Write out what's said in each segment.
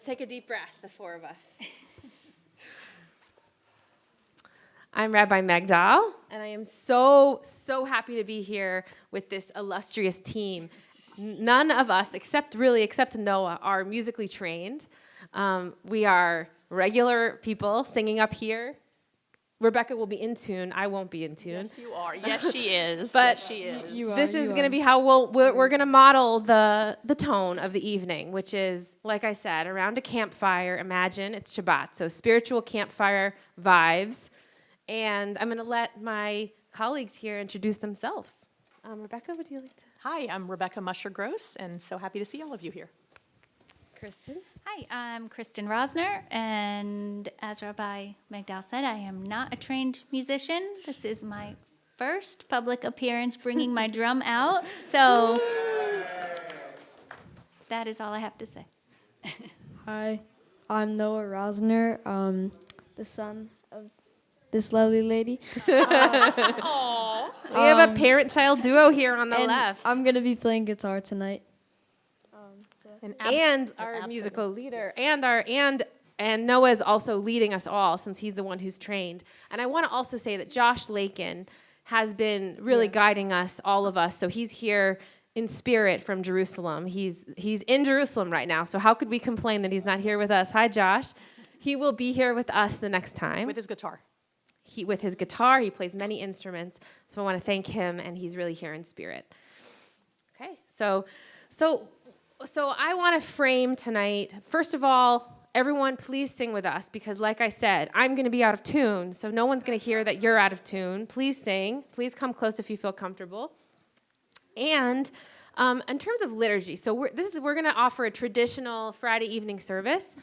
Take a deep breath, the four of us. I'm Rabbi Megdal, and I am so happy to be here with this illustrious team. None of us, except Noah, are musically trained. We are regular people singing up here. Rebecca will be in tune. I won't be in tune. Yes, you are. Yes, she is. But yes, she is. This is going to be how we're going to model the tone of the evening, which is, like I said, around a campfire. Imagine it's Shabbat, so spiritual campfire vibes. And I'm going to let my colleagues here introduce themselves. Rebecca, would you like to? Hi, I'm Rebecca Musher-Gross, and so happy to see all of you here. Kristen? Hi, I'm Kristen Rosner, and as Rabbi Megdal said, I am not a trained musician. This is my first public appearance bringing my drum out, so that is all I have to say. Hi, I'm Noah Rosner, the son of this lovely lady. We have a parent-child duo here on the and left. I'm going to be playing guitar tonight. And our musical leader, and Noah is also leading us all since he's the one who's trained. And I want to also say that Josh Lakin has been really guiding us, all of us. So he's here in spirit from Jerusalem. He's in Jerusalem right now. So how could we complain that he's not here with us? Hi, Josh. He will be here with us the next time. With his guitar. With his guitar, he plays many instruments. So I want to thank him, and he's really here in spirit. Okay, so I want to frame tonight, first of all, everyone please sing with us because like I said, I'm going to be out of tune, so no one's going to hear that you're out of tune. Please sing. Please come close if you feel comfortable. And in terms of liturgy, so we're going to offer a traditional Friday evening service.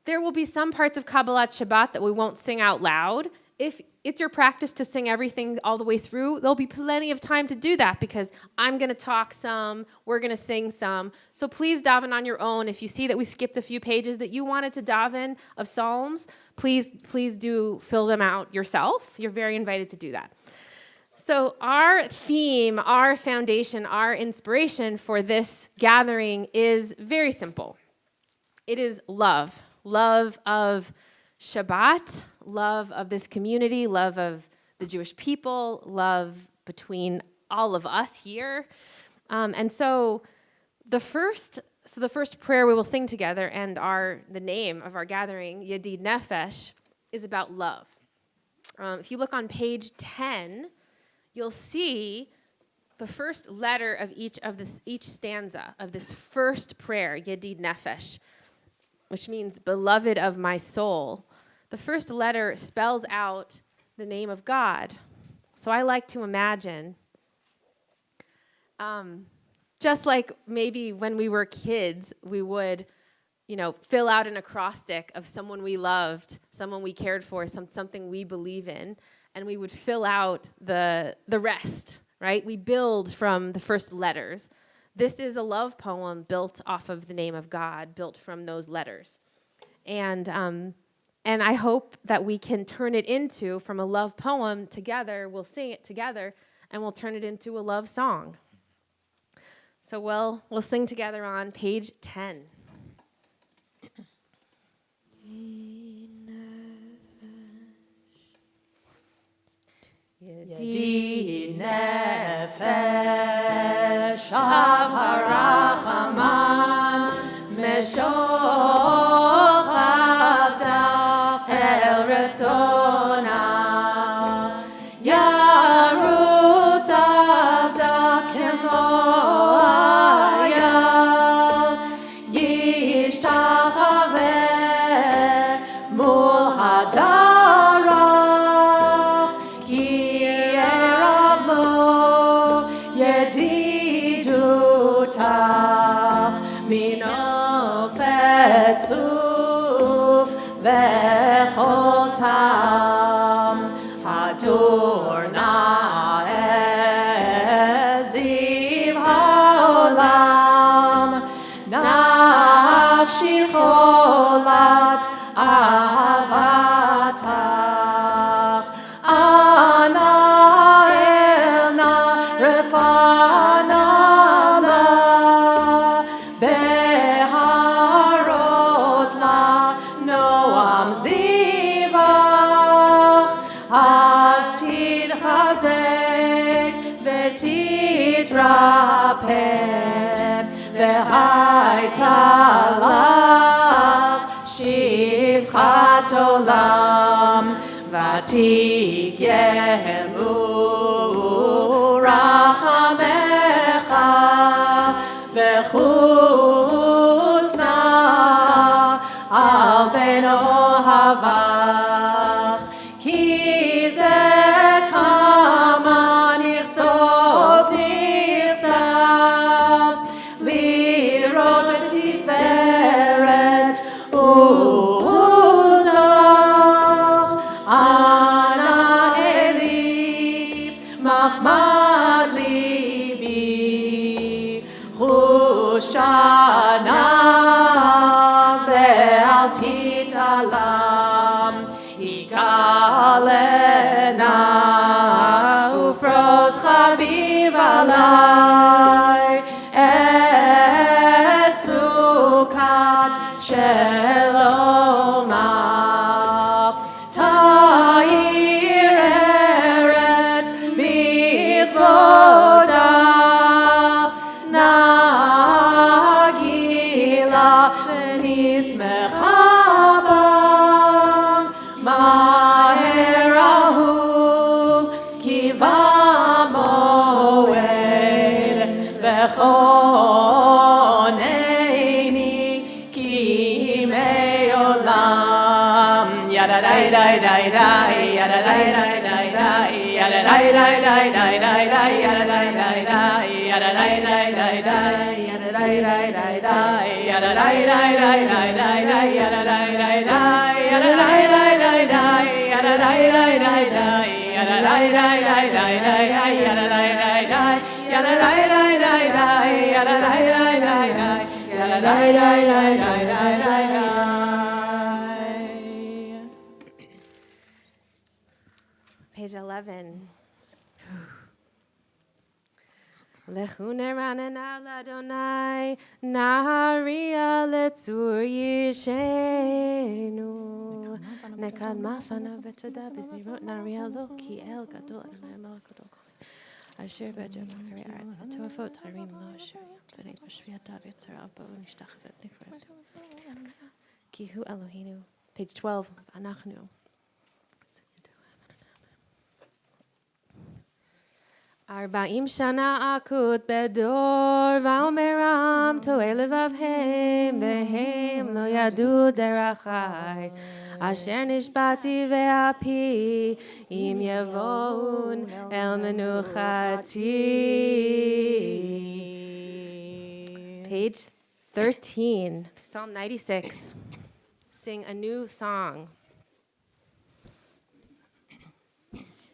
There will be some parts of Kabbalat Shabbat that we won't sing out loud. If it's your practice to sing everything all the way through, there'll be plenty of time to do that because I'm going to talk some, we're going to sing some. So please daven on your own. If you see that we skipped a few pages that you wanted to daven of Psalms, please do fill them out yourself. You're very invited to do that. So our theme, our foundation, our inspiration for this gathering is very simple. It is love. Love of Shabbat, love of this community, love of the Jewish people, love between all of us here. And so the first prayer we will sing together and the name of our gathering, Yedid Nefesh, is about love. If you look on page 10, you'll see the first letter of each stanza of this first prayer, Yedid Nefesh, which means beloved of my soul. The first letter spells out the name of God. So I like to imagine, just like maybe when we were kids, we would, fill out an acrostic of someone we loved, someone we cared for, something we believe in, and we would fill out the rest, right? We build from the first letters. This is a love poem built off of the name of God, built from those letters. And I hope that we can turn it into, from a love poem together, we'll sing it together, and we'll turn it into a love song. So we'll sing together on page 10. Yedid Nefesh Av HaRachaman Meshoch Avdach El Retzona Yarutz Avdach Kemo Ayal Yishtachaveh Mul Hadarach Ki Yedidutach minofet suf vechol tam hadur na'eziv haolam nafshi cholat ahavatach ana elna refana la beharot la תתהפך והייתה לך שפחת עולם ותגיימו רחמך וחוס נא על בן אוהבך כי זה כמה נכסוף לראות בתפארת עוזך אנא אלי מחמד ליבי חושנה ואל תתעלם יגלנה ופרוס חביב עלי את סוכת שלומך תאיר ארץ מכבודך נגילה ונשמחה בה מהר אהוב כי במועד וכונני כי מעולם ידה די די די די ידה די די די די ידה די די די די די די ידה די די די ידה די די די די ידה די די די די ידה די די די די די ידה די די די ידה די די די די yada dai dai dai dai yada dai dai dai dai dai yada dai dai dai yada dai dai dai dai yada dai dai dai dai yada dai dai dai dai dai dai Page 11. Lechu neranena l'Adonai, naharia letzur yishenu. Nekad mafana v'toda b'zmirot naharia lo ki el gadol Adonai melech gadol kol. Asher b'ejem b'kari aretz v'tovafot harim lo asher v'nei b'shviata v'yitzara bo nishtachet nikret. Ki hu Eloheinu. Page 12. Anachnu. Arba'im shana akut bedor va'omeram to'e levavhem vehem lo yadu derachai asher nishbati ve'api im yavon el menuchati. Page 13, Psalm 96. Sing a new song.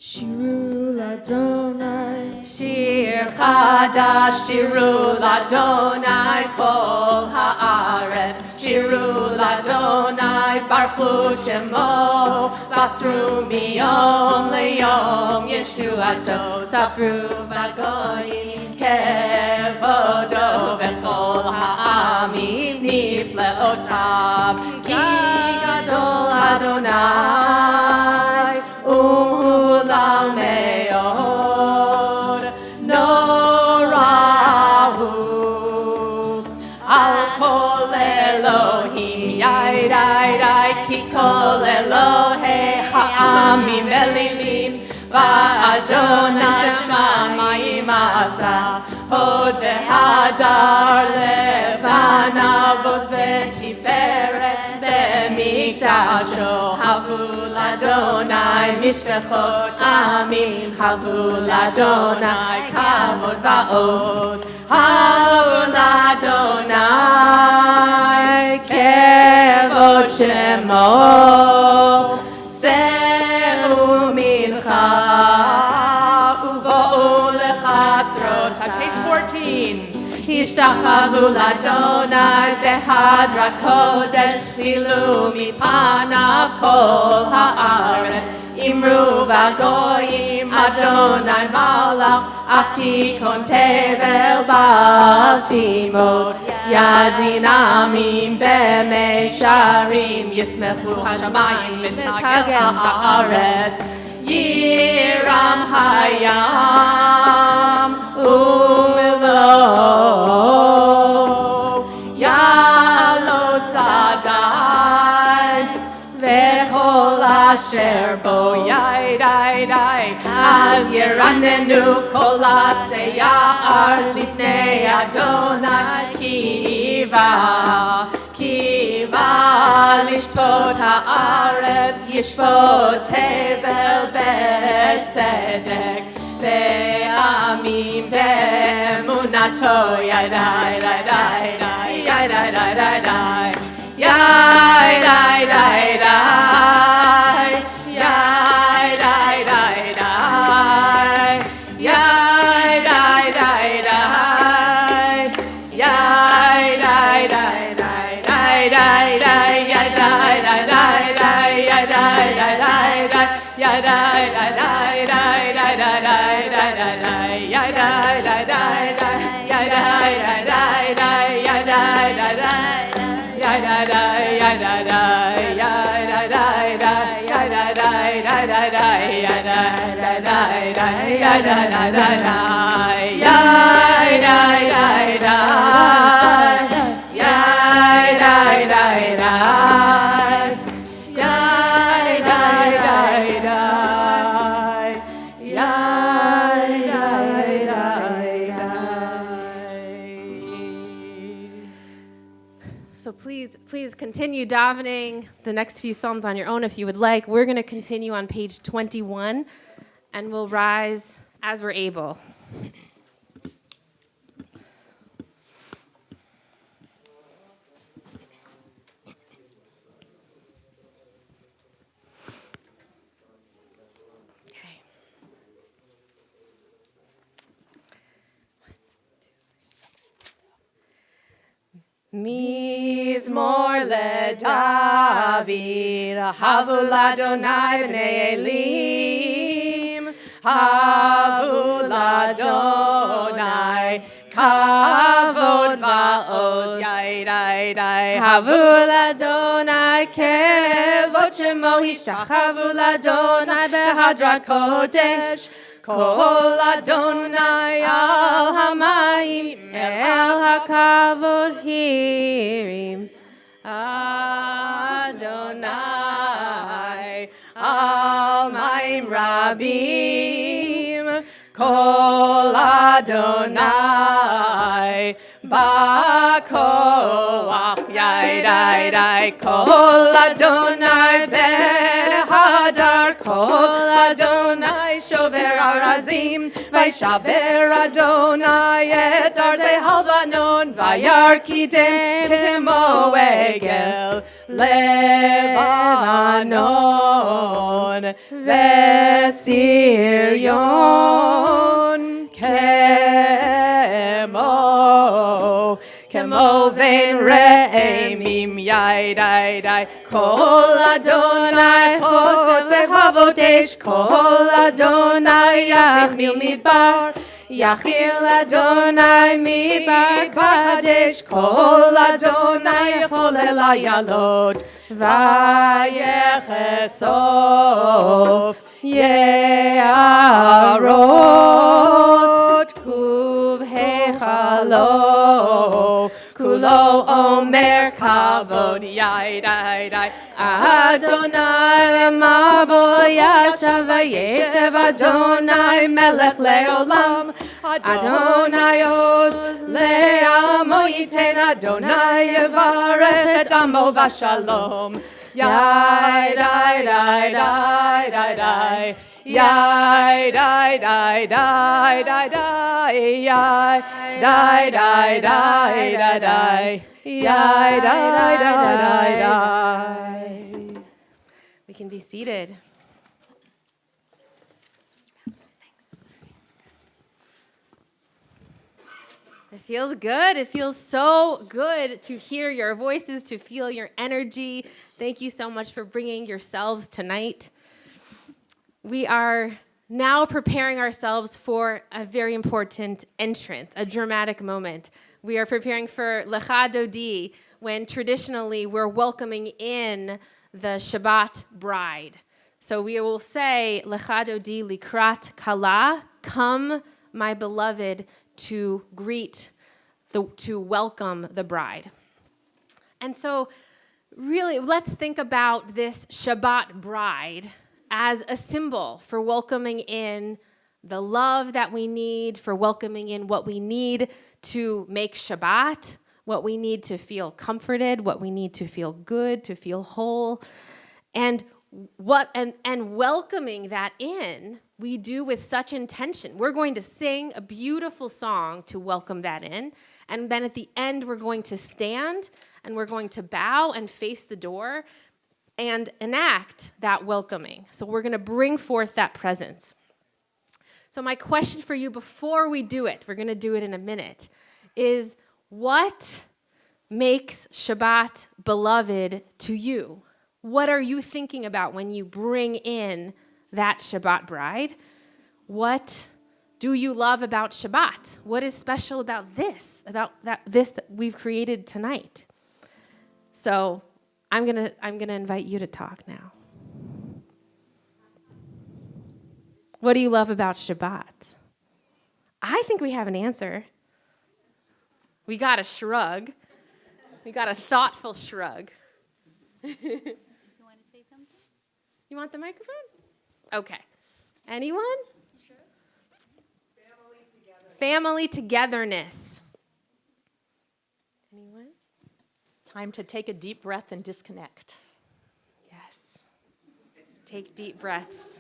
Shiru l'Adonai, Shir chadash, shiru l'Adonai kol haaretz. Shiru l'Adonai baruchu shemo, basru miyom leyom yeshuato. Sapru v'goyim kevodo v'chol ha'amim nifleotav. Ki gadol Adonai umhulal meod norahu al kol Elohim yai ki kol Elohei ha'amim elilim va'Adonai shamayim asa hod ve'hadar lefanav vos ve'tiferet be'mikdasho havu l'Adonai mishpechot amim havu l'Adonai kavod va'oz havu l'Adonai kevod shemo se'u mincha uvo'u lechatzrot. Page 14. Yishtachavu l'Adonai behadrat kodesh chilu mipanav kol haaretz. Imru v'goyim Adonai malach aftikon tevel baltimot. Yadin amim b'meisharim yismechu hashamayim v'tagel haaretz. Yiram hayam asher bo yidai az yeranenu kol atzei ya'ar lifnei Adonai kiva lishpot haaretz yishpot tevel betzedek be'amim be'emunato yidai So please continue davening the next few psalms on your own if you would like. We're going to continue on page 21, and we'll rise as we're able. Okay. Mizmor leDavid, havu l'Adonai b'nei Elim, havu l'Adonai, kavod va'oz, havu l'Adonai, kevod shemo ishtachavu l'Adonai behadrat kodesh, Kol Adonai al hamayim el hakavod hirim Adonai al mayim rabim Kol Adonai bakoach yidai Kol Adonai behadar Kol Adonai shover arazim Vaishaver Adonai et arzei halvanon Vayarkidem kemo egel Levanon Vesiryon Kemo vein re'emim yidai Kol Adonai chotze havotesh Kol Adonai yachil midbar Yachil Adonai midbar kadesh Kol Adonai cholel hayalot Vayechesof ye'arot kuv hechalo Kulo omer kavod yidai Adonai lemabo yashav vayeshev Adonai melech leolam Adonai oz le'amo yiten Adonai yevarech et amo v'shalom Yidai We can be seated. It feels good. It feels so good to hear your voices, to feel your energy. Thank you so much for bringing yourselves tonight. We are now preparing ourselves for a very important entrance, a dramatic moment. We are preparing for Lecha Dodi, when traditionally we're welcoming in the Shabbat bride. So we will say, Lecha Dodi likrat kala, come, my beloved, to greet, to welcome the bride. And so really, let's think about this Shabbat bride as a symbol for welcoming in the love that we need, for welcoming in what we need to make Shabbat, what we need to feel comforted, what we need to feel good, to feel whole. And welcoming that in, we do with such intention. We're going to sing a beautiful song to welcome that in. And then at the end, we're going to stand and we're going to bow and face the door and enact that welcoming. So we're going to bring forth that presence. So my question for you before we do it, we're going to do it in a minute, is what makes Shabbat beloved to you? What are you thinking about when you bring in that Shabbat bride? What do you love about Shabbat? What is special about this that we've created tonight? So I'm gonna invite you to talk now. What do you love about Shabbat? I think we have an answer. We got a shrug. We got a thoughtful shrug. You want the microphone? Okay. Anyone? Sure. Family togetherness. Anyone? Time to take a deep breath and disconnect. Yes. Take deep breaths.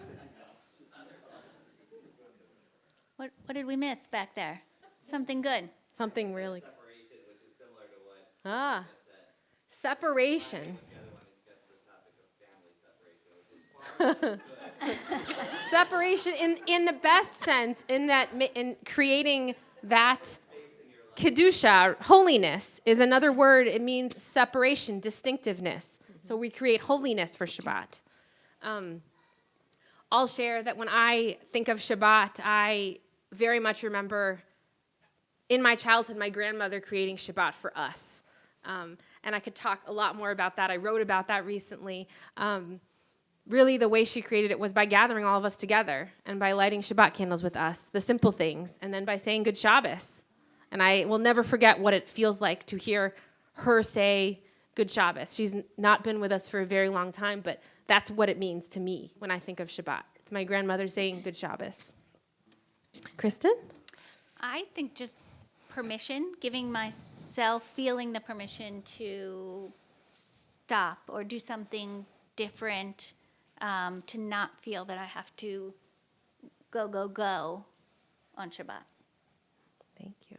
What did we miss back there? Something good. Something really good. Separation, which is similar to what Separation. Separation in the best sense, in creating that kedusha, holiness, is another word. It means separation, distinctiveness. So we create holiness for Shabbat. I'll share that when I think of Shabbat, I very much remember in my childhood my grandmother creating Shabbat for us. And I could talk a lot more about that. I wrote about that recently. Really, the way she created it was by gathering all of us together and by lighting Shabbat candles with us, the simple things, and then by saying Good Shabbos. And I will never forget what it feels like to hear her say Good Shabbos. She's not been with us for a very long time, but that's what it means to me when I think of Shabbat. It's my grandmother saying Good Shabbos. Kristen? I think just permission, giving myself, feeling the permission to stop or do something different, to not feel that I have to go on Shabbat. Thank you.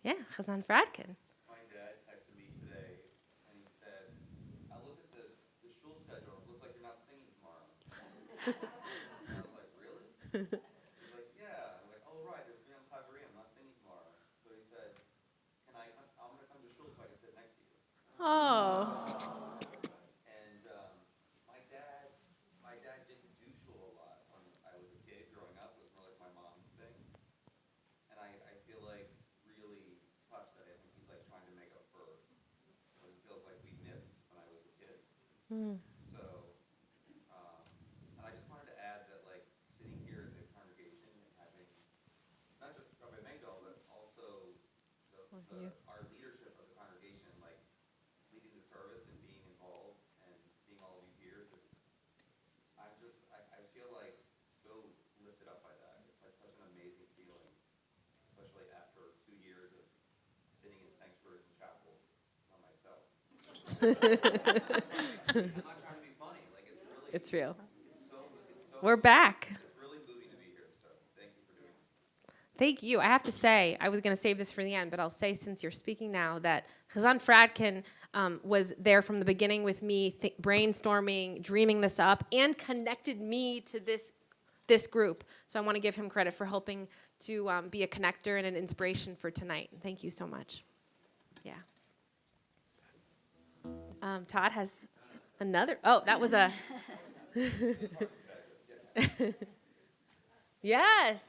Yeah, Chazan Fradkin. My dad texted me today, and he said, I looked at the shul schedule. It looks like you're not singing tomorrow. And I was like, really? He's like, yeah. I'm like, oh, right, there's Miriam Chavari. I'm not singing tomorrow. So he said, I'm going to come to shul so I can sit next to you. Oh. And my dad didn't do shul a lot when I was a kid growing up. It was more like my mom's thing. And I feel like really touched that I think he's like trying to make up for what it feels like we missed when I was a kid. So, and I just wanted to add that like sitting here in the congregation and having not just Rabbi Megdal, but also our leadership of the congregation, like leading the service and being involved and seeing all of you here, I feel like so lifted up by that. It's like such an amazing feeling, especially after 2 years of sitting in sanctuaries and chapels by myself. I'm not trying to be funny. Like It's real. it's so We're back. it's really moving to be here. So thank you for doing this. Thank you. I have to say, I was going to save this for the end, but I'll say since you're speaking now that Chazan Fradkin was there from the beginning with me, brainstorming, dreaming this up, and connected me to this group. So I want to give him credit for helping to be a connector and an inspiration for tonight. Thank you so much. Yeah. Todd has another. Oh, that was a. Yes.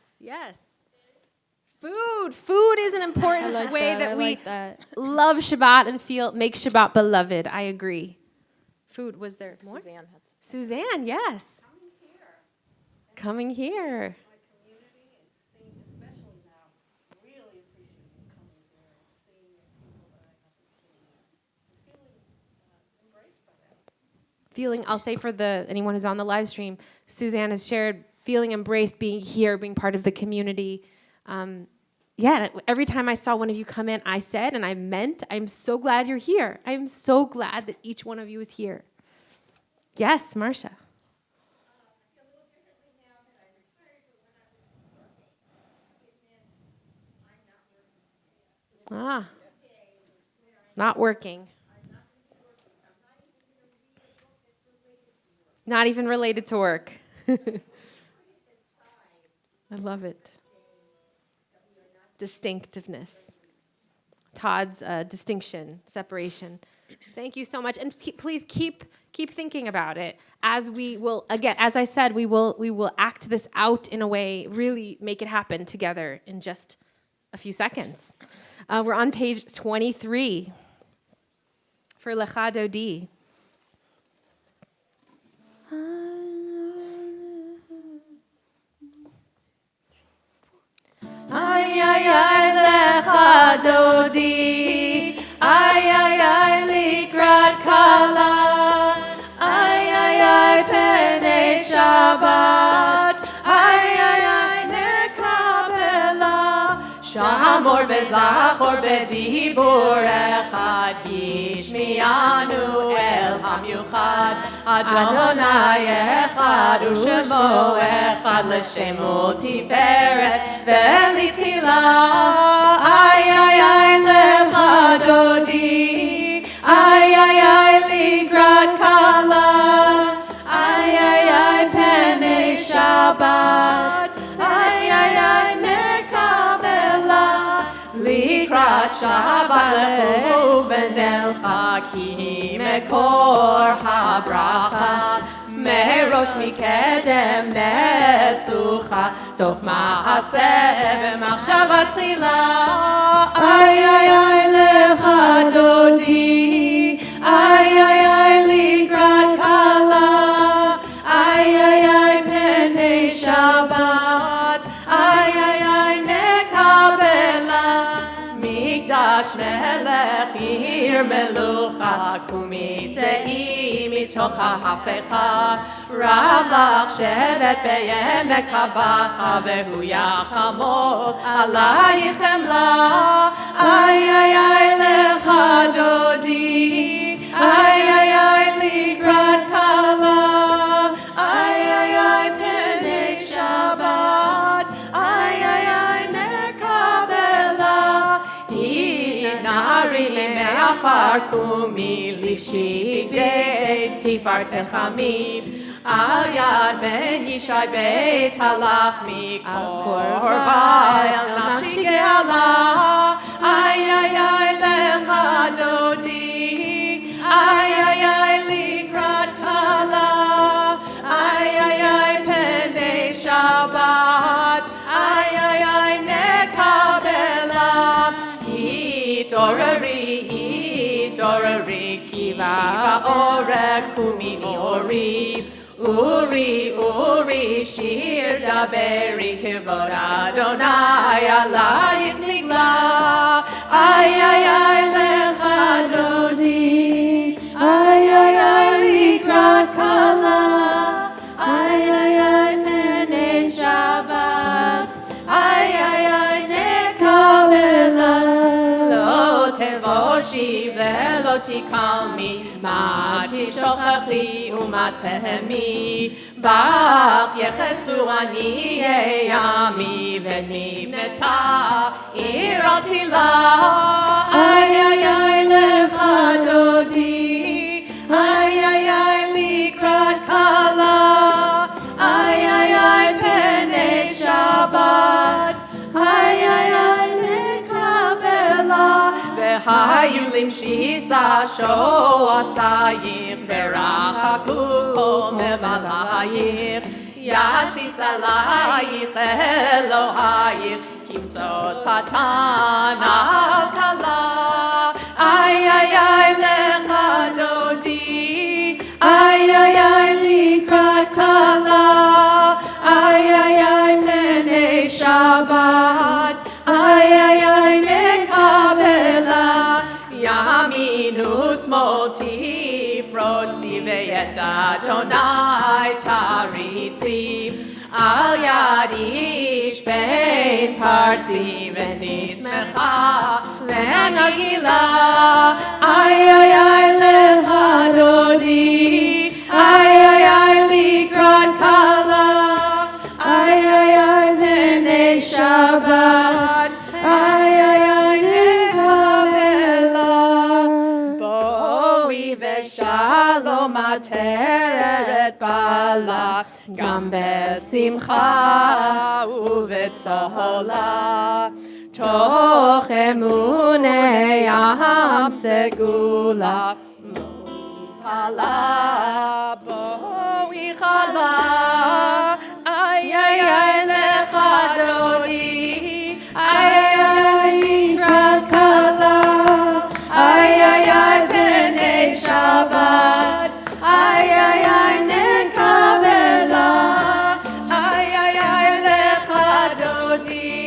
Food is an important way that we love Shabbat and make Shabbat beloved. I agree. Food, was there more? Suzanne had Suzanne, yes. Coming here. My community and seeing, especially now, really appreciate coming there and seeing the people that I haven't seen and feeling embraced. feeling, I'll say for anyone who's on the live stream, Suzanne has shared feeling embraced, being here, being part of the community. Every time I saw one of you come in, I said and I meant, I'm so glad you're here. I'm so glad that each one of you is here. Yes, Marcia. Not working. Not even related to work. I love it. Distinctiveness. Todd's distinction, separation. Thank you so much, and please keep thinking about it. As we will, again, as I said, we will act this out in a way, really make it happen together in just a few seconds. We're on page 23 for Lecha Dodi. Ay, ay, ay, lecha dodi. Ay, ay, ay, likrat kala. Ay, ay, ay, penei Shabbat. Ay, ay, ay, nekabela. Shamor vezachor bedibur echad. Yishmianu el hamyuchad. Adonai echad u'shemo echad l'shemo tiferet ve'litila. Ay, ay, ay, lecha dodi. Ay, ay, ay, ligrat kala. Ay, ay, ay, penei Shabbat. Ay, ay, ay, nekabela. Likrat Shabbat lechu v'nelcha ki mekor habracha. Merosh mikedem nesucha sof ma'aseh v'machshava tchila. Ay, ay, ay, lecha dodi. Ay, ay, ay, ligrat kala. Ay, ay, ay, penei Shabbat. Ay, ay, ay, nekabela. Mikdash melech ir melucha kumi sei mitoch ha'hafecha. Rav lach shevet be'emek habacha vehu yachamol alayich emla. Ay, ay, ay, lecha dodi. Ay, ay, ay, ligrat kala. Ay, ay, ay, penei Shabbat. Ay, ay, ay, nekabela. Nari me'afar kumi livshi b'dei tifar techamid. Al yad ben yishai beit halach mikorvai el nafshi ge'ala. Ay, ay, ay, lecha dodi. Ay, ay, ay, ligrat kala. Ay, ay, ay, penei Shabbat. Ay, ay, ay, nekabela. Dorari, kiva orech kumi ori. Uri, shir daberi kivod Adonai alayich nigla. Ay, ay, ay, lecha dodi. Ay, ay, ay, ligrat kala. Ay, ay, ay, penei Shabbat. Ay, ay, ay, nekabela. Tevoshi velo tikalmi, ma tishochachi u'ma tehemi. Bach yechesu ani yami v'nibneta ir al tila. Ay, ay, ay, lecha dodi. Ay, ay, ay, ligrat kala. Ay, ay, ay, penei Shabbat. Ay, ay, ay, nekabela. V'hayu limshisa sho'asayim v'rachaku kol mevalayim. Yasis alayich Elohayim kimsos chatan al kala. Ay, ay, ay, lecha dodi. Ay, ay, ay, ligrat kala. Ay, ay, ay, penei Shabbat. Ay, ay, ay, nekabela. Yaminu smol tifrotzi et Adonai taritzi al yad ish bein parzi v'nismecha v'nagila ay ay ay lecha dodi ay ay ay likrat kala ay ay ay b'nei Shabbat ay ay ay nekabela boi v'shalom ateret bala gam besimcha uvetzola toch emunei aham segula chala boi chala ay ay ay lecha dodi ay ay rakala ay ay ay b'nei Shabbat ay ay ay nekabela ay ay ay lecha dodi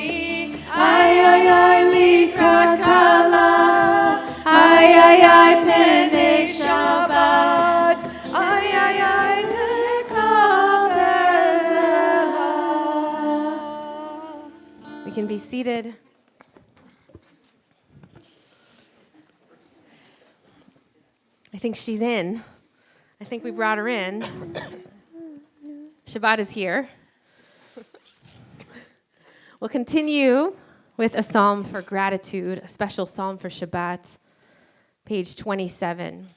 ay ay ay likrat kala ay ay ay b'nei Shabbat ay ay ay nekabela. We can be seated. I think she's in. I think we brought her in. Shabbat is here. We'll continue with a psalm for gratitude, a special psalm for Shabbat, page 27.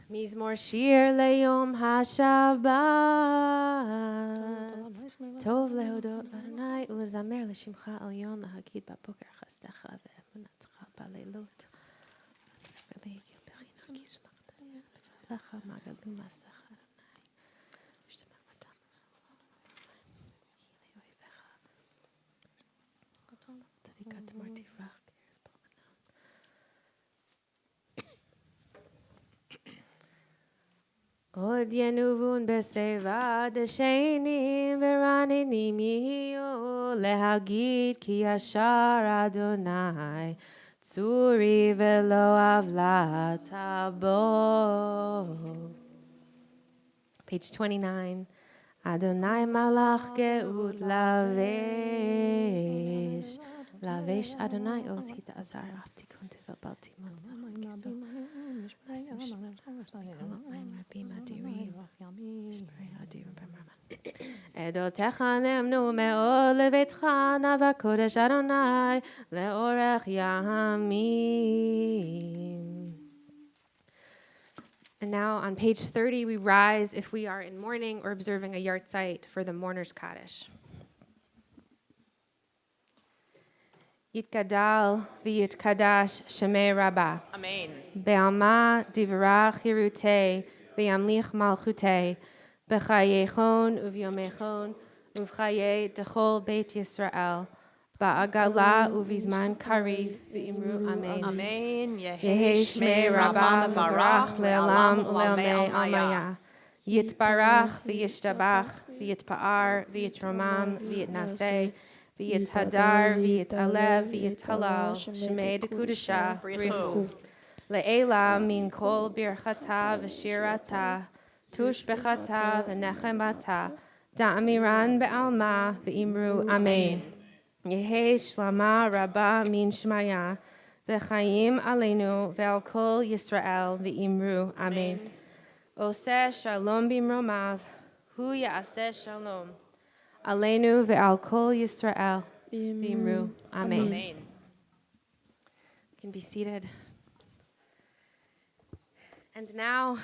Mizmor shir leyom hashabat, tov lehodot l'Adonai ulezamer l'shimcha elyon lahagid b'boker chastecha ve'emunatcha b'leilot. Od yenuvun beseva deshenim veranenim yihiyu lehagid ki yashar Adonai tzuri velo avla tabo. Page 29. Adonai malach geut lavesh. Lavesh Adonai osit azar aftikun tevel baltimot. Edotecha nemnu me'od levetcha nava kodesh Adonai leorech yamim. And now on page 30, we rise if we are in mourning or observing a yahrzeit for the mourner's Kaddish. Yitgadal v'yitkadash shemei Rabbah. Amen. Be'alma divrach hirutei, be'amlich malchutei, b'chayechon uv'yomechon, uv'chaye dechol beit Yisrael, ba'agala uv'izman kariv, v'imru amen. Amen. Yehi shmei Rabbah mevarach le'alam u'le'amei almaya. Yitbarach v'yishtabach, v'yitpa'ar, v'yitromam, v'yitnaseh, v'yithadar, v'yitalev, v'yithalal, shemei dekudesha, brichu. Le'ela min kol birchata v'shirata, tush bechata v'nechemata, da'amiran be'alma v'imru amen. Yehi shlama rabba min shmaya, v'chayim aleinu ve'al kol Yisrael v'imru amen. Oseh shalom bimromav, hu ya'aseh shalom. Aleinu ve'al kol Yisrael v'imru amen. Amen. You can be seated. And now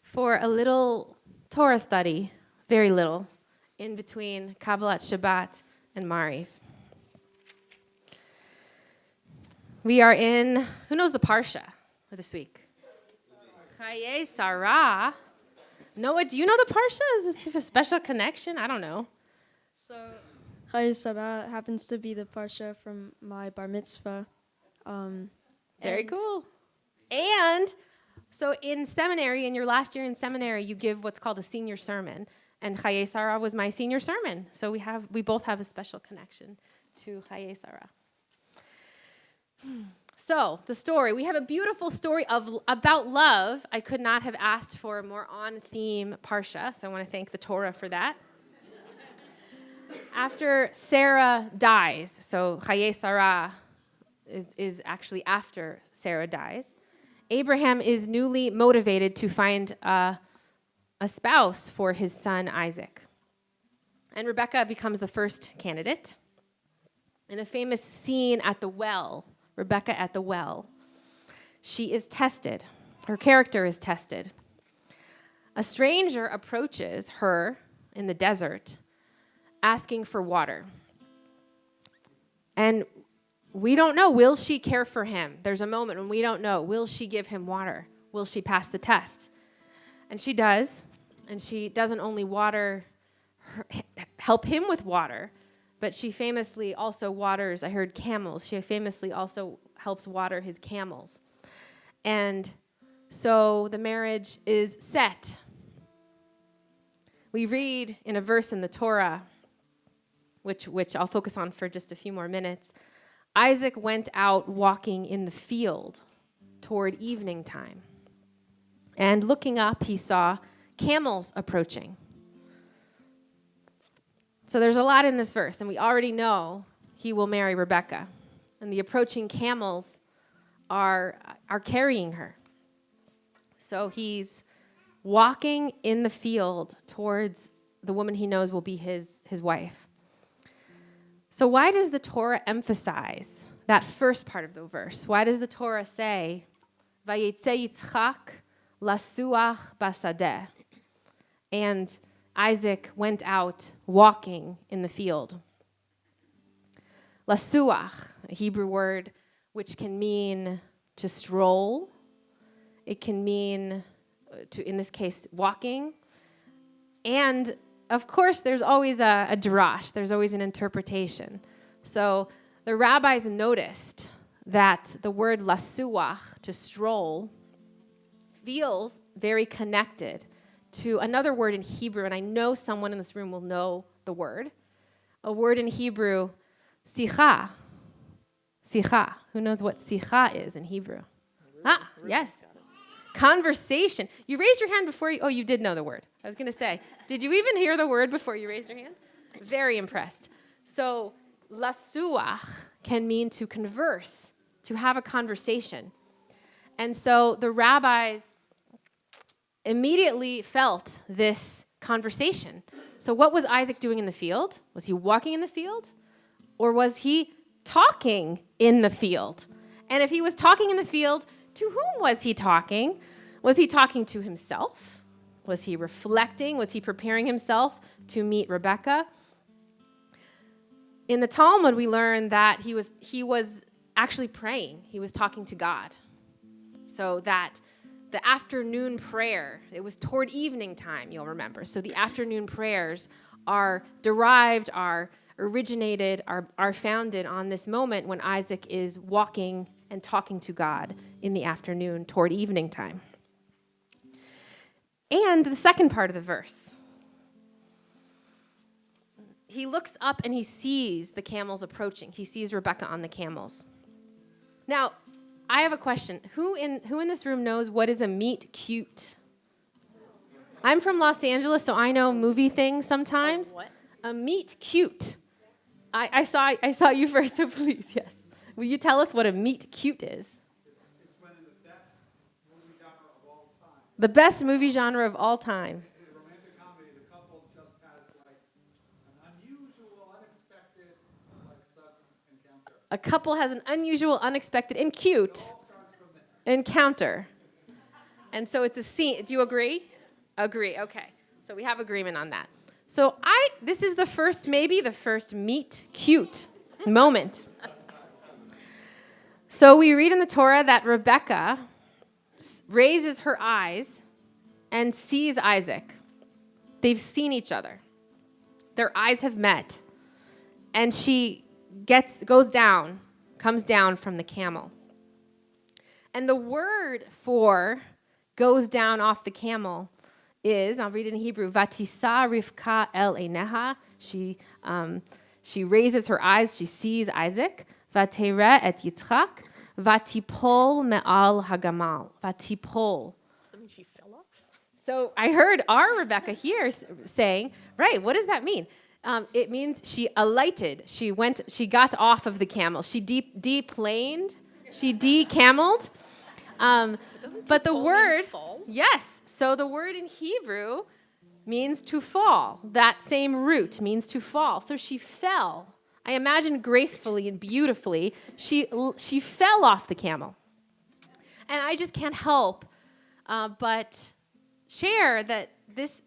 for a little Torah study, very little, in between Kabbalat Shabbat and Mariv. We are in, who knows the Parsha for this week? Chaye Sarah. Noah, do you know the Parsha? Is this a special connection? I don't know. So, Chai Sarah happens to be the parsha from my bar mitzvah. Very cool. And so in seminary, in your last year in seminary, you give what's called a senior sermon. And Chaye Sarah was my senior sermon. So we both have a special connection to Chaye Sarah. So the story, we have a beautiful story about love. I could not have asked for a more on-theme parsha, so I want to thank the Torah for that. After Sarah dies, so Chaye Sarah is actually after Sarah dies, Abraham is newly motivated to find a spouse for his son Isaac. And Rebekah becomes the first candidate. In a famous scene at the well, Rebekah at the well, she is tested. Her character is tested. A stranger approaches her in the desert asking for water. And we don't know, will she care for him? There's a moment when we don't know, will she give him water? Will she pass the test? And she does, and she doesn't only help him with water, but she famously also waters, I heard camels, she famously also helps water his camels. And so the marriage is set. We read in a verse in the Torah, which I'll focus on for just a few more minutes. Isaac went out walking in the field toward evening time. And looking up, he saw camels approaching. So there's a lot in this verse, and we already know he will marry Rebekah. And the approaching camels are carrying her. So he's walking in the field towards the woman he knows will be his wife. So why does the Torah emphasize that first part of the verse? Why does the Torah say, Vayetze Yitzchak lasuach basadeh? And Isaac went out walking in the field. Lasuach, a Hebrew word which can mean to stroll. It can mean, in this case, walking. And of course, there's always a drash. There's always an interpretation. So the rabbis noticed that the word lasuach, to stroll, feels very connected to another word in Hebrew, and I know someone in this room will know the word. A word in Hebrew, sicha. Sicha. Who knows what sicha is in Hebrew? Yes. Conversation. You raised your hand before you... Oh, you did know the word. I was going to say, did you even hear the word before you raised your hand? Very impressed. So, lasuach can mean to converse, to have a conversation. And so the rabbis immediately felt this conversation. So what was Isaac doing in the field? Was he walking in the field? Or was he talking in the field? And if he was talking in the field, to whom was he talking? Was he talking to himself? Was he reflecting? Was he preparing himself to meet Rebekah? In the Talmud, we learn that he was actually praying. He was talking to God. So that the afternoon prayer, it was toward evening time, you'll remember. So the afternoon prayers are derived, are originated, are founded on this moment when Isaac is walking and talking to God in the afternoon toward evening time. And the second part of the verse. He looks up and he sees the camels approaching. He sees Rebekah on the camels. Now, I have a question. Who in this room knows what is a meet cute? I'm from Los Angeles, so I know movie things sometimes. What? A meet cute. I saw you first, so please, yes. Will you tell us what a meet cute is? It's one of the best movie genre of all time. The best movie genre of all time. In a romantic comedy, the couple just has like an unusual, unexpected, like sudden encounter. A couple has an unusual, unexpected, and cute It all starts from there. encounter. And so it's a scene. Do you agree? Agree. Okay. So we have agreement on that. So this is maybe the first meet cute moment. So we read in the Torah that Rebekah raises her eyes and sees Isaac. They've seen each other. Their eyes have met. And she comes down from the camel. And the word for goes down off the camel is, I'll read it in Hebrew, Vatisa Rivka el Eineha. She raises her eyes, she sees Isaac. Vatera et Yitzchak. Vatipol me'al hagamal. Vatipol. That means she fell off. So I heard our Rebecca here saying, right, what does that mean? It means she alighted. She got off of the camel. She deplaned. She decameled. But the word, fall? yes. So the word in Hebrew means to fall. That same root means to fall. So she fell. I imagine gracefully and beautifully. She fell off the camel. And I just can't help but share that this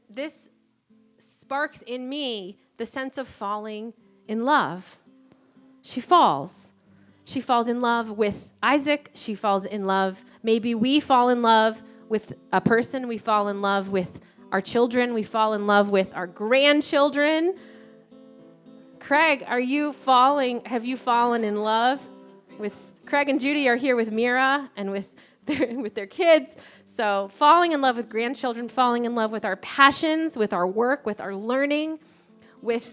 sparks in me the sense of falling in love. She falls. She falls in love with Isaac. She falls in love. Maybe we fall in love with a person. We fall in love with our children. We fall in love with our grandchildren. Craig, have you fallen in love with Craig and Judy are here with Mira and with their kids. So falling in love with grandchildren, falling in love with our passions, with our work, with our learning, with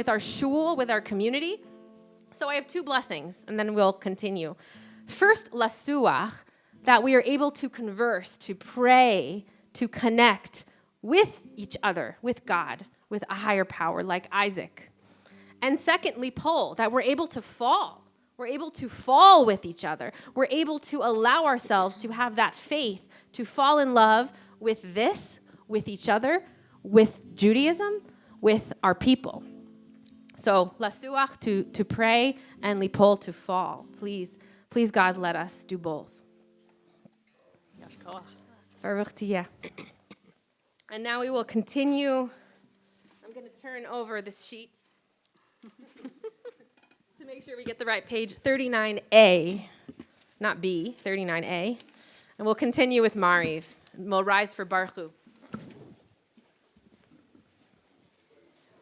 our shul, with our community. So I have two blessings, and then we'll continue. First, lasuach, that we are able to converse, to pray, to connect with each other, with God, with a higher power like Isaac. And secondly, pol, that we're able to fall. We're able to fall with each other. We're able to allow ourselves to have that faith, to fall in love with this, with each other, with Judaism, with our people. So, lasuach, to pray, and lipol, to fall. Please, God, let us do both. Baruch tiyeh. And now we will continue. I'm going to turn over this sheet to make sure we get the right page, 39A, not B, 39A. And we'll continue with Mariv. We'll rise for Baruch Hu.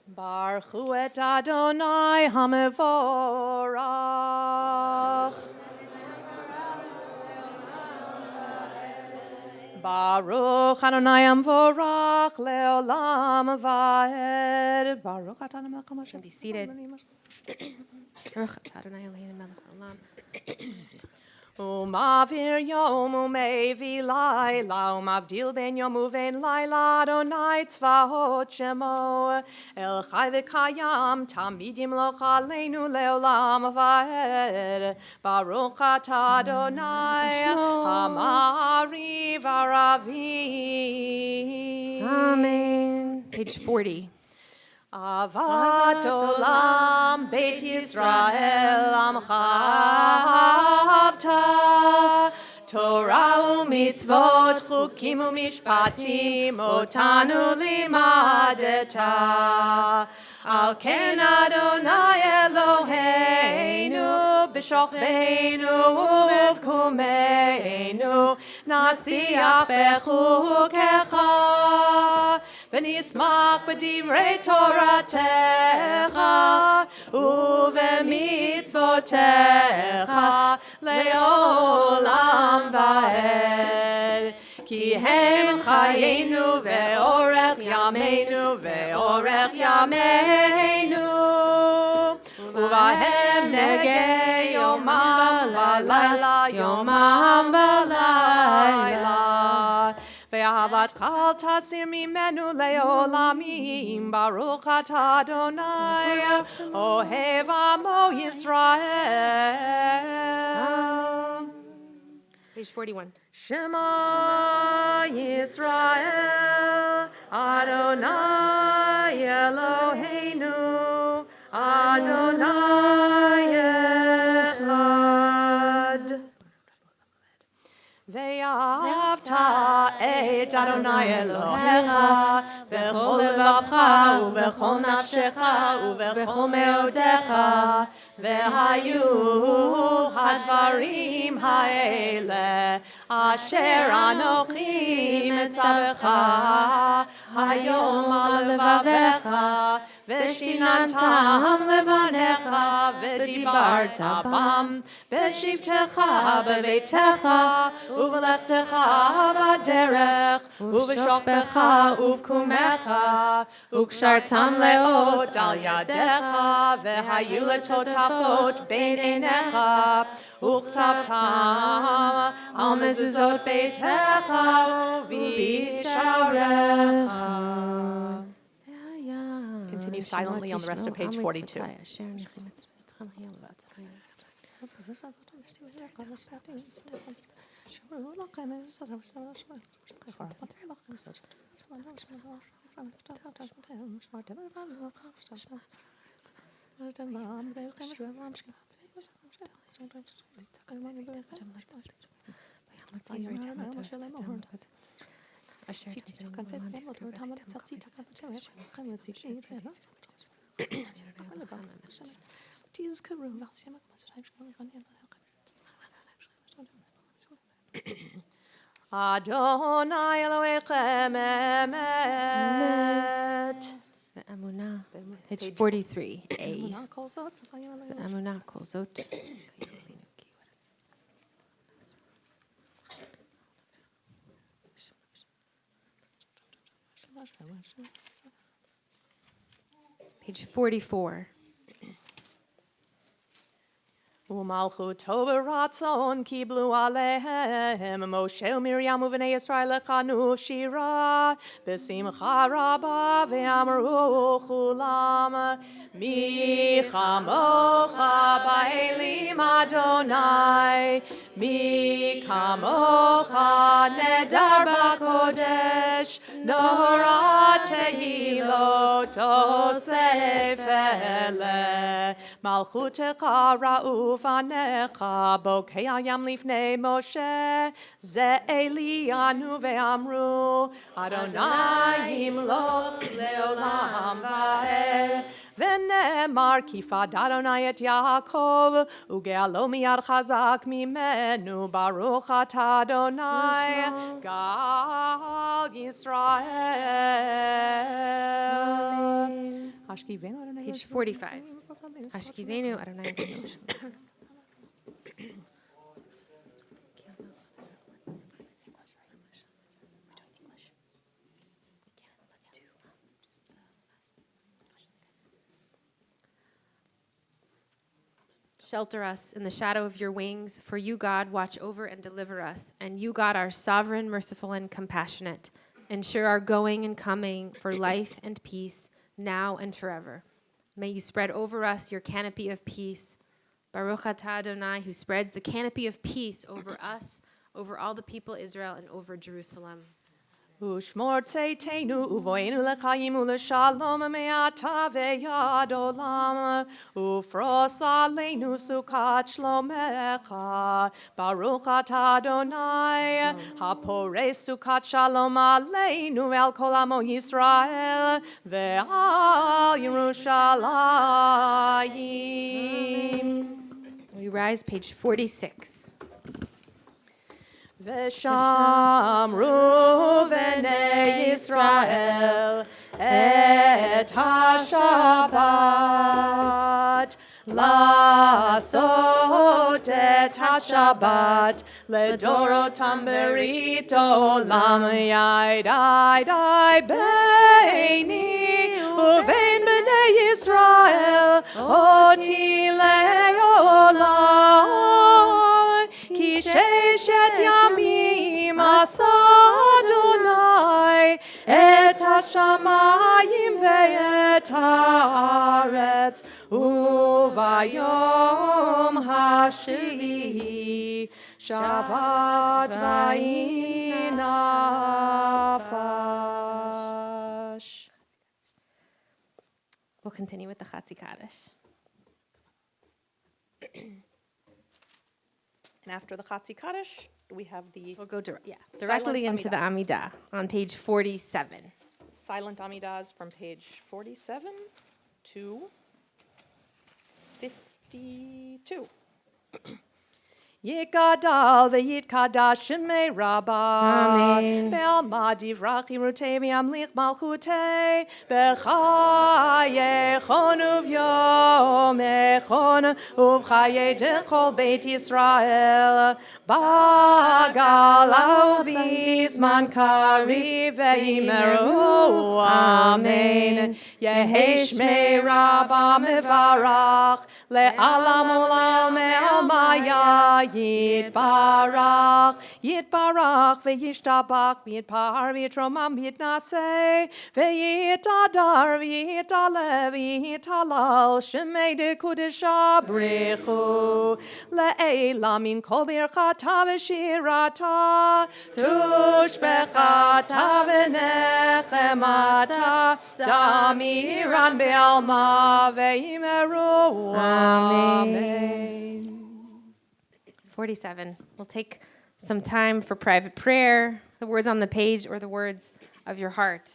Baruch hu et Adonai hamevorach. Baruch Adonai hamevorach leolam vaed. Baruch Adonai melech haMashiach. Be seated. Baruch Adonai Eloheinu melech haolam. Umavir yom umevi laila umavdil ben yom uven laila Adonai tzvahot shemo el chai v'kayam tamidim lo chaleinu leolam vaed Baruch atah Adonai hamari v'aravi. Amen. Page 40. Avat olam Beit Yisrael amcha avta Torah u'mitzvot chukim u'mishpatim otanu limadeta Al ken Adonai Eloheinu b'shochbeinu u'v'kumeinu nasiach bechukecha ונשמח בדברי תורתך ובמצוותיך לעולם ועד. כי הם חיינו ואורך ימינו ואורך ימינו ובהם נגי יומם ולילה יומם ולילה ואהבתך אל תסיר ממנו לעולמים ברוך אתה אדוני אוהב עמו ישראל. Page 41. Shema Yisrael Adonai Eloheinu Adonai Echad. ואהבת את אדוני אלוהיך בכל לבבך ובכל נפשך ובכל מאודיך והיו הדברים האלה אשר אנוכי מצווך היום על לבבך ושיננתם לבניך ודיברת בם בשבתך בביתך ובלכתך בדרך ובשוכבך ובקומך וקשרתם לאות על ידיך והיו לטוטפות בין עיניך וכתבתם על מזוזות ביתך ובשעריך. Continue silently on the rest of page 42. Adonai Elohechem emet. Emunah, page 43a. Emunah kol zot. Page 44. Umalchuto v'ratzon kiblu alehem Moshe u'Miriam u'vnei Yisrael echanu shira b'simcha rabba ve'amru chulam mi chamocha ba'elim Adonai mi kamocha nedar b'kodesh nora tehilot osef ele malchutecha ra'u fanecha bokei hayam lifnei Moshe ze Elianu ve'amru Adonai imloch leolam va'ed v'nemar kifad Adonai et Yaakov uge'alo miyad chazak mimenu baruch atah Adonai gal Yisrael. Page 45. Ashkivenu Adonai Kadosh. Shelter us in the shadow of your wings, for you, God, watch over and deliver us. And you, God, are sovereign, merciful, and compassionate. Ensure our going and coming for life and peace, now and forever. May you spread over us your canopy of peace. Baruch atah Adonai, who spreads the canopy of peace over us, over all the people of Israel, and over Jerusalem. Ushmor tzeitenu uvoenu lechayim uleshalom me'ata ve'yad olam ufros aleinu sukat shlomecha Baruch atah Adonai hapores sukat shalom aleinu ve'al kol amo Yisrael ve'al Yerushalayim. We rise, page 46. Veshamru v'nei Yisrael et ha-Shabbat Lasot et ha-Shabbat Ledorotam berit olam Yedid beini uvein b'nei Yisrael oti le'olam Ki sheshet yamim asa Adonai et hashamayim ve'et haaretz uvayom hashvi'i shavat vayinafash. We'll continue with the Chatzi Kaddish. And after the Chatzi Kaddish, we have the We'll go directly into the Amidah on page 47. silent Amidas from page 47 to 52. Yitgadal v'yitkadash shemei rabba. Amen. Be'alma divrach yirutei v'yamlich malchutei. B'chayechon uv'yomechon uv'chayei dechol beit Yisrael. Ba'gala uv'izman kari ve'imeru. Amen. Yehi shmei rabba mevarach. Le'alam ulal me'almaya. Yitbarach, Yitbarach, V'yishtabach, V'yitpar, V'yitromam, V'yitnaseh, V'yitadar, V'yitalev, V'yitalal, Shemei de Kudesha Brichu, Le'elam min kol birchata v'shirata, Tushbechata v'nechemata, Damiran be'alma v'yimeru. Amen. 47. We'll take some time for private prayer, the words on the page or the words of your heart.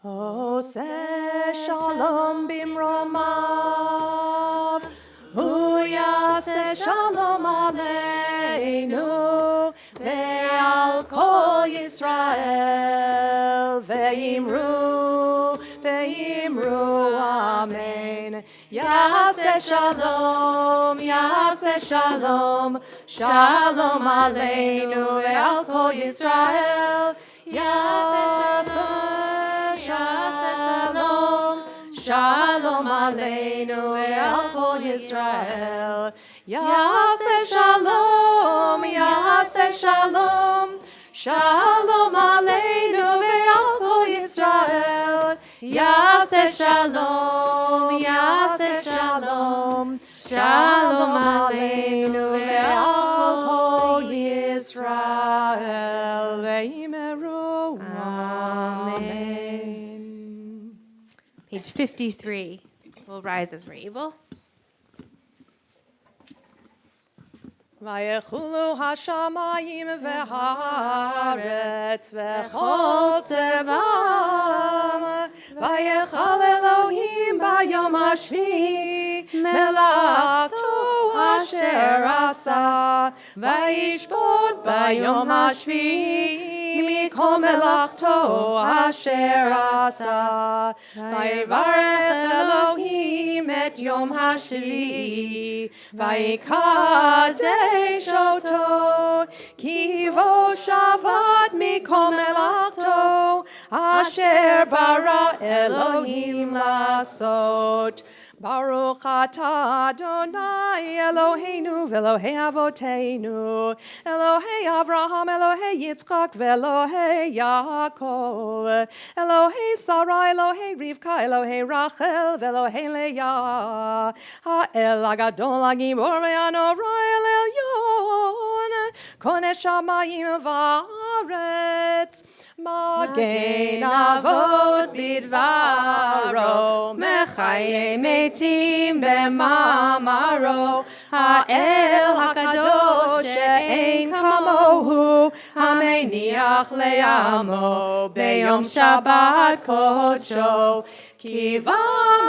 Oseh shalom bimromav, hu yaseh shalom aleinu, ve'al kol Yisrael, ve'imru, amen. Yaseh shalom, shalom aleinu, ve'al kol Yisrael, Shalom aleinu ve'al kol Yisrael. Yaseh shalom, shalom aleinu ve'al kol Yisrael. Yaseh shalom, shalom aleinu ve'al kol Yisrael. Ve'imeru. Amen. Page 53. We'll rise as we're able. Vayechulu hashamayim v'haaretz v'chol tzevam vayechal Elohim bayom hashvi melachto asher asa vayishbot bayom hashvi מכל מלאכתו אשר עשה. ויברך אלוהים את יום השביעי, ויקדש אותו, כי בו שבת מכל מלאכתו אשר ברא אלוהים לעשות. ברוך אתה אדוני אלוהינו ואלוהי אבותינו, אלוהי אברהם, אלוהי יצחק ואלוהי יעקב, אלוהי שרה, אלוהי רבקה, אלוהי רחל ואלוהי לאה, האל הגדול הגיבור והנורא אל עליון, כונן שמיים וארץ, מגן אבות בדברו, מחיי מתים במאמרו, האל הקדוש שאין כמוהו, המניח לעמו ביום שבת קודשו, כי בם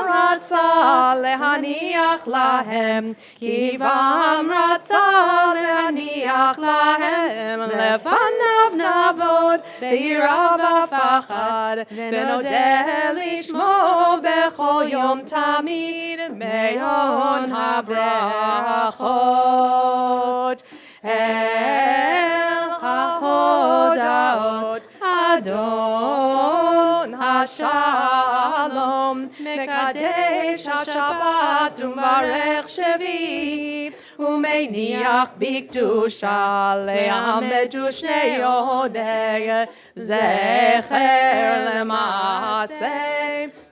רצה להניח להם, כי בם רצה להניח להם, לפניו נעבוד ביראה ופחד, ונודה לשמו בכל יום תמיד מהון הברכות. אל ההודעות אדון השלום, מקדש השבת ומברך שביעי, ומניח בקדושה לעמד ושני יהודי, זכר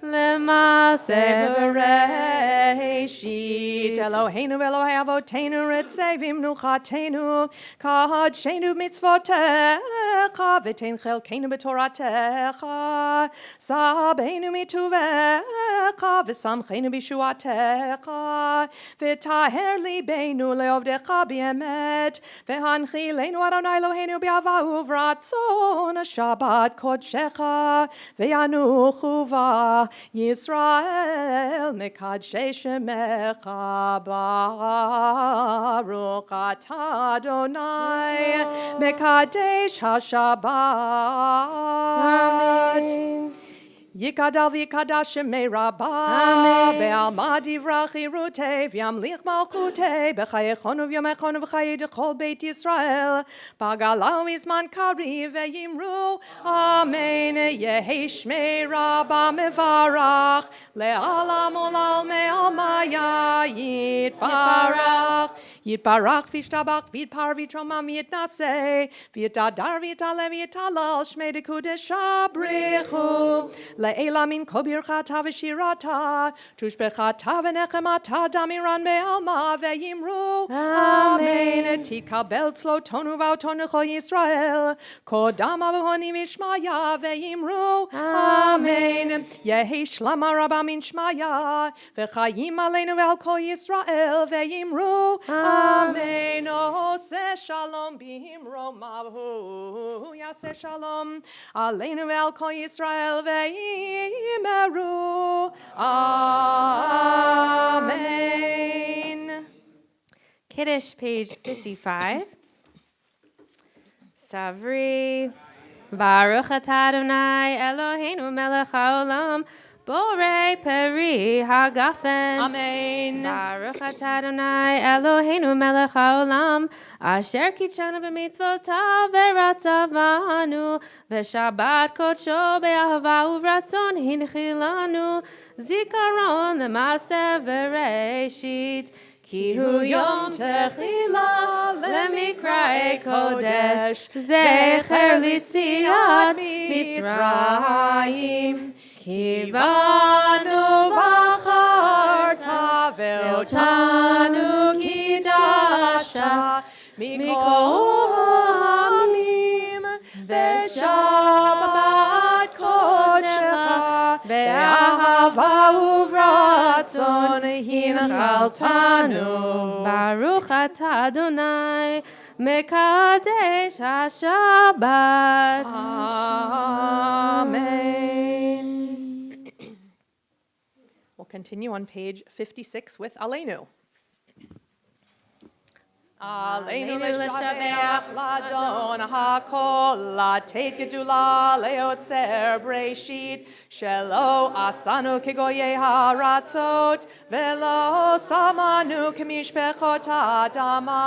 למעשה בראשית. אלוהינו ואלוהי אבותינו רצה במנוחתנו, קדשנו במצוותיך ותן חלקנו בתורתך, סבנו מטובך ושמחנו בישועתך, וטהר ליבנו לעובדך באמת, והנחילנו אדוני אלוהינו באהבה וברצון שבת קודשך, וינוחו בה ישראל מקדשי שמך. ברוך אתה אדוני מקדש השבת. אמן. יקדל ויקדש שמי רבה, בעלמא דברה חירותי, וימליך מלכותי, בחייכון ובימיכון ובחיי כל בית ישראל, בגלה ובזמן קריב, ויאמרו אמן. יהי שמי רבה מברך, לעולם ולעלמי עלמיה יתברך. יתברך וישתבח ויתפאר ויתרומם ויתנשא, ויתהדר ויתעלה ויתהלל שמי דקודשא בריחו. לעילה מן כל ברכתה ושירתה, תושבחתה ונחמתה דמירן בעלמא, ויאמרו אמן. תקבל צלותנו ובאותנו לכל ישראל, קודם אבוני ושמיה, ויאמרו אמן. יהי שלמה רבה מן שמיה, וחיים עלינו ועל כל ישראל, ויאמרו אמן. עושה שלום במרומיו, הוא יעשה שלום עלינו ועל כל ישראל, ויאמרו amen. Kiddush, page 55. Savri. Baruch atah Adonai Eloheinu melech haolam, borei peri hagafen. Amen. Baruch atah Adonai Eloheinu melech haolam, asher kitshanu b'mitzvotav v'ratzavanu, v'shabbat kodsho be'ahava uvratzon hinchilanu, zikaron l'maaseh v'reishit. Ki hu yom techila lemikra'e kodesh, zecher litziat Mitzrayim. Ki banu v'acharta ve'otanu kidashta mikol ha'amim, ve'shabbat kodshecha ve'ahava uvratzon hinchaltanu. Baruch atah Adonai mekadesh hashabbat. Amen. We'll continue on page 56 with Aleinu. Aleinu l'shabeach l'adon hakol latet gedula leotzer breshit shelo asanu kegoye haratzot velo samanu kemishpechot adama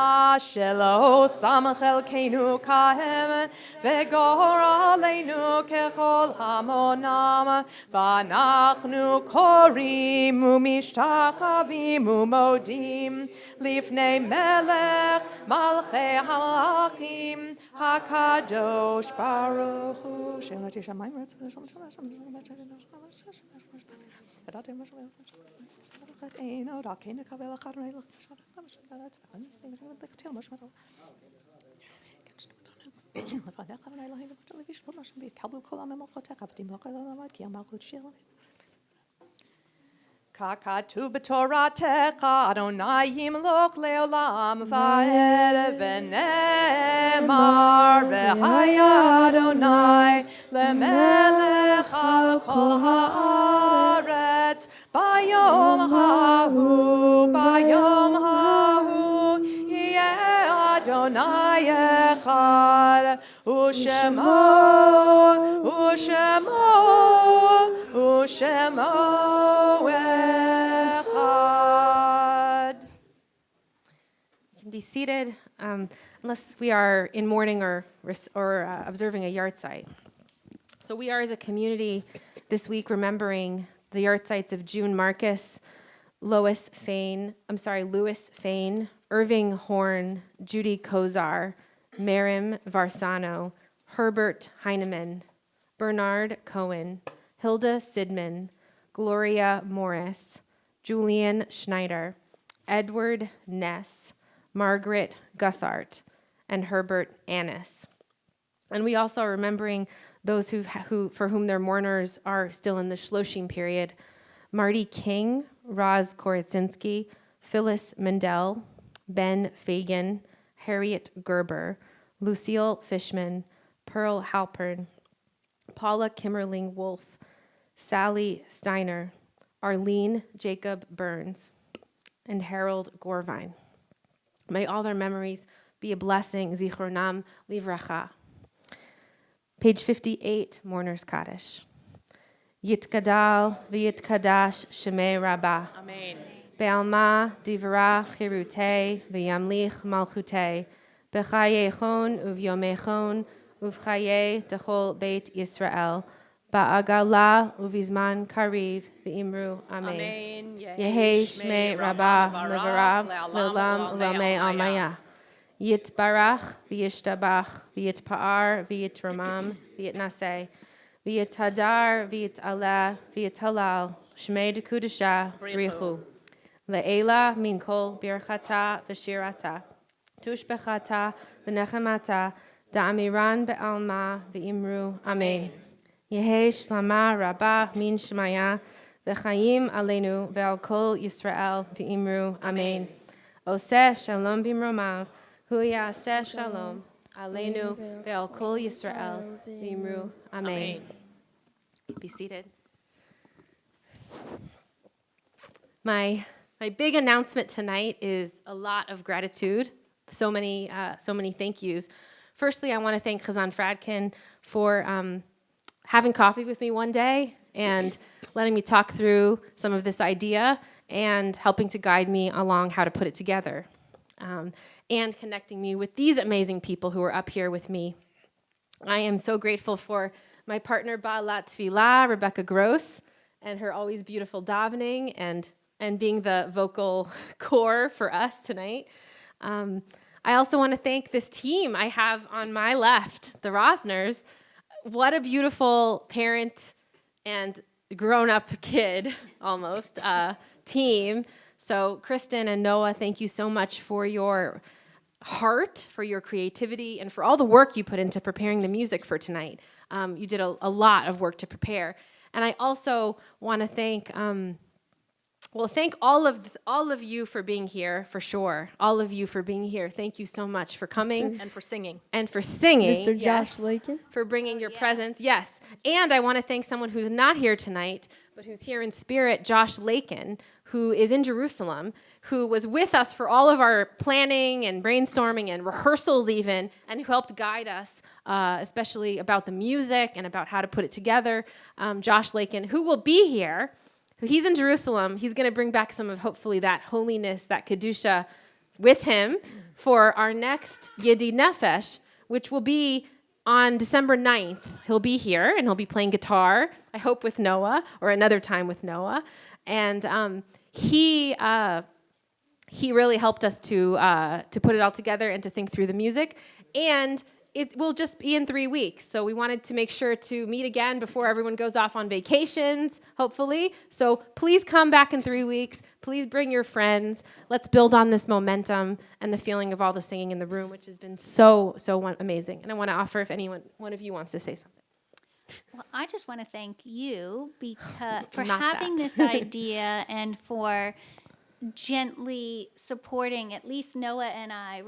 shelo samachel kenu kahem vegor aleinu kechol hamonam vanachnu korim umishtachavim umodim lifnei melech Malchei Halachim Hakadosh Baruch Hu Shem Shamayim Kakatu b'toratecha Adonai yimloch leolam va'er v'nemar v'haya Adonai lemelech al kol haaretz bayom hahu yeh Adonai echad u'shemo echad. You can be seated unless we are in mourning or observing a yard site. So we are as a community this week remembering the yard sites of June Marcus, Lewis Fain, Irving Horn, Judy Kozar, Marim Varsano, Herbert Heinemann, Bernard Cohen, Hilda Sidman, Gloria Morris, Julian Schneider, Edward Ness, Margaret Guthart, and Herbert Annis. And we also are remembering those for whom their mourners are still in the Shloshim period: Marty King, Roz Koritzinski, Phyllis Mendel, Ben Fagan, Harriet Gerber, Lucille Fishman, Pearl Halpern, Paula Kimmerling Wolf, Sally Steiner, Arlene Jacob Burns, and Harold Gorvine. May all their memories be a blessing, Zichronam Livracha. Page 58, Mourner's Kaddish. Yitgadal v'yitkadash shemei Rabbah. Amen. Be'alma divra chirute v'yamlich malchute. B'chayechon uv'yomechon uv'chaye dechol beit Yisrael. Ba'agala uvizman kariv v'imru amen. Yehei shmei Rabbah mevarav le'olam u'lamei almaya. Yitbarach v'yishtabach v'yitpa'ar v'yitramam v'yitnaseh v'yithadar v'yitaleh v'yithalal shmei dekudasha brichu le'ela min kol birchata v'shirata tushbechata v'nechemata da'amiran be'alma v'imru amen. Yehei shlama rabbah min shemaya v'chayim aleinu ve'al kol Yisrael v'imru amen. Oseh shalom bimromav hu yaseh shalom aleinu ve'al kol Yisrael v'imru amen. Be seated. My big announcement tonight is a lot of gratitude. So many thank yous. Firstly, I want to thank Chazan Fradkin for having coffee with me one day and letting me talk through some of this idea and helping to guide me along how to put it together, and connecting me with these amazing people who are up here with me. I am so grateful for my partner Ba'alat Tfilah, Rebecca Gross, and her always beautiful davening and being the vocal core for us tonight. I also want to thank this team I have on my left, the Rosners. What a beautiful parent and grown-up kid, almost, team. So Kristen and Noah, thank you so much for your heart, for your creativity, and for all the work you put into preparing the music for tonight. You did a lot of work to prepare. And I also want to thank thank all of you for being here, for sure. All of you for being here. Thank you so much for coming. And for singing. And for singing. Mr. Yes. Josh Lakin. For bringing your presence. Yes. And I want to thank someone who's not here tonight, but who's here in spirit, Josh Lakin, who is in Jerusalem, who was with us for all of our planning and brainstorming and rehearsals even, and who helped guide us, especially about the music and about how to put it together, Josh Lakin, who will be here. He's in Jerusalem. He's going to bring back some of, hopefully, that holiness, that Kedusha with him for our next Yedid Nefesh, which will be on December 9th. He'll be here, and he'll be playing guitar, I hope with Noah, or another time with Noah. And he really helped us to put it all together and to think through the music. And it will just be in 3 weeks. So we wanted to make sure to meet again before everyone goes off on vacations, hopefully. So please come back in 3 weeks. Please bring your friends. Let's build on this momentum and the feeling of all the singing in the room, which has been so amazing. And I want to offer if one of you wants to say something. Well, I just want to thank you because for Not having that. this idea and for gently supporting at least Noah and I.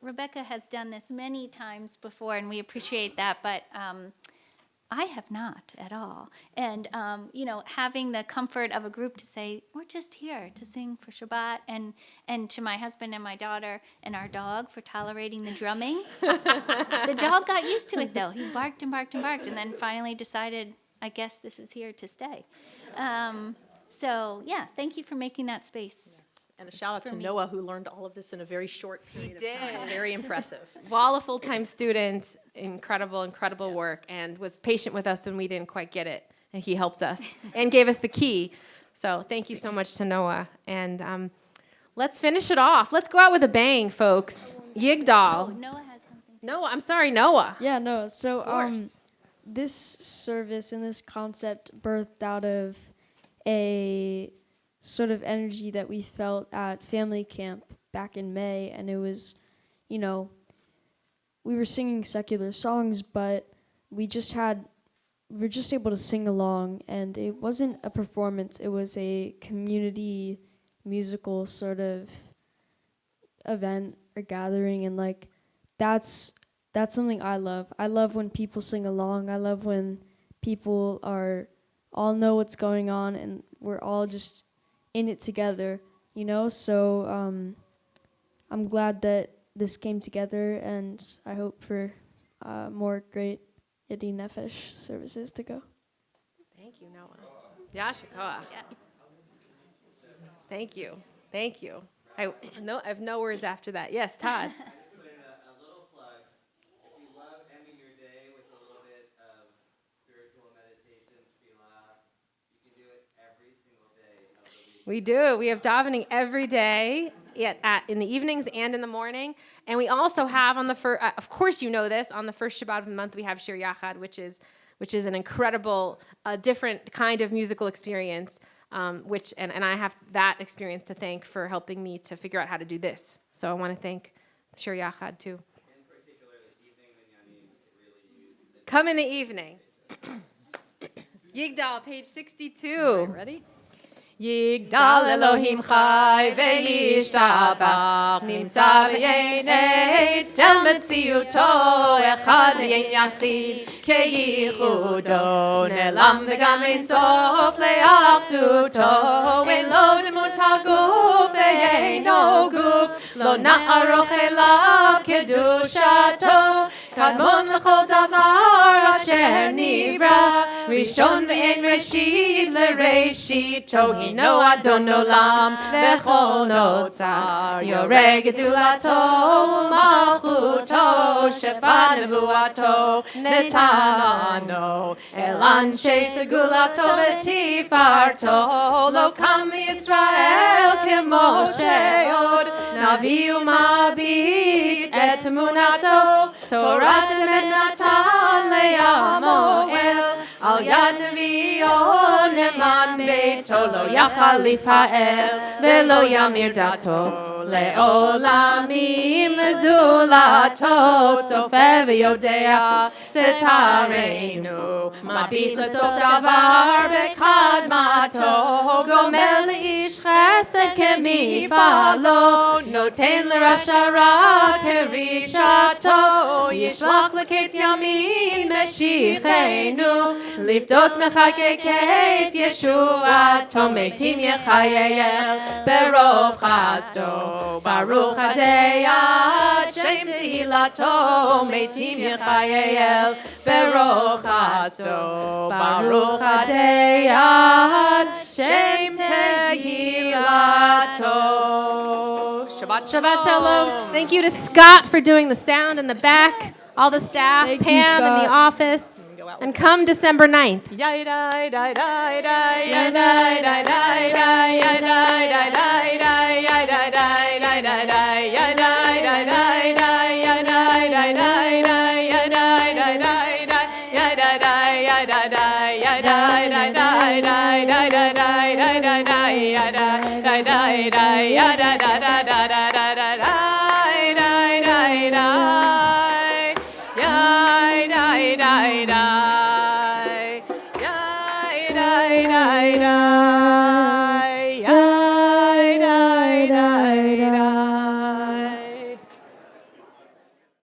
Rebecca has done this many times before, and we appreciate that, but I have not at all. And, having the comfort of a group to say, we're just here to sing for Shabbat, and to my husband and my daughter and our dog for tolerating the drumming. The dog got used to it, though. He barked and barked and barked, and then finally decided, I guess this is here to stay. So, thank you for making that space. And a shout out to Noah, who learned all of this in a very short period of time. did. Very impressive. While a full-time student, incredible work, and was patient with us when we didn't quite get it. And he helped us and gave us the key. So thank you so much to Noah. And let's finish it off. Let's go out with a bang, folks. Yigdal. Noah has something. Noah. Yeah, no. So course. this service and this concept birthed out of a sort of energy that we felt at family camp back in May, and it was, we were singing secular songs, but we were just able to sing along, and it wasn't a performance, it was a community musical sort of event or gathering, and that's something I love. I love when people sing along. I love when people all know what's going on, and we're all just in it together, So I'm glad that this came together, and I hope for more great Yedid Nefesh services to go. Thank you, Noah. Yashikoah. Thank you. I have no words after that. Yes, Todd. Put in a little plug. If you love ending your day with a little bit of spiritual meditation, tefillah, you can do it every single day of the week. We do. We have davening every day in the evenings and in the morning. And we also have on the first, of course you know this, on the first Shabbat of the month we have Shir Yachad, which is an incredible, different kind of musical experience, and I have that experience to thank for helping me to figure out how to do this. So I want to thank Shir Yachad too. In particular, the evening minyanim really use this. Come in the evening. Yigdal, page 62. Ready? Yigdal Elohim chai ve'yishtabach nimtza v'yenei tel metziuto echad v'yen yachid keyichudo ne'lam v'gam ein sof le'achduto en lo demut haguf ve'eino guf lo na'aroch elav kedushato kadmon l'chol davar asher nivra rishon ve'en reshit le'reshito no Adon Olam v'chol notzar yoreh gedulato malchuto shefa nevuato netano el anshe segulato v'tifarto lo kam Yisrael kemo she'od navi umabit et emunato Torah temet natan le'amoel al yad nevi'o neman beito lo yachal lifael velo yamir dato leolamim lezulato tzofeh v'yodea setarenu mabit lesof davar bekadmat תורתו, גומל לאיש חסד כמפעלו, נותן לרשע רע כרישתו, ישלח לקץ ימין משיחנו, לפדות מחכה קץ ישועתו, מתים יחייל ברוב חסדו, ברוך הדיית שם תהילתו, מתים יחייל ברוך חסדו, ברוך הדיית שם תהילתו. Shabbat Shalom. Thank you to Scott for doing the sound in the back, all the staff, Thank you, Pam in the Scott. office. And come December 9th. Die,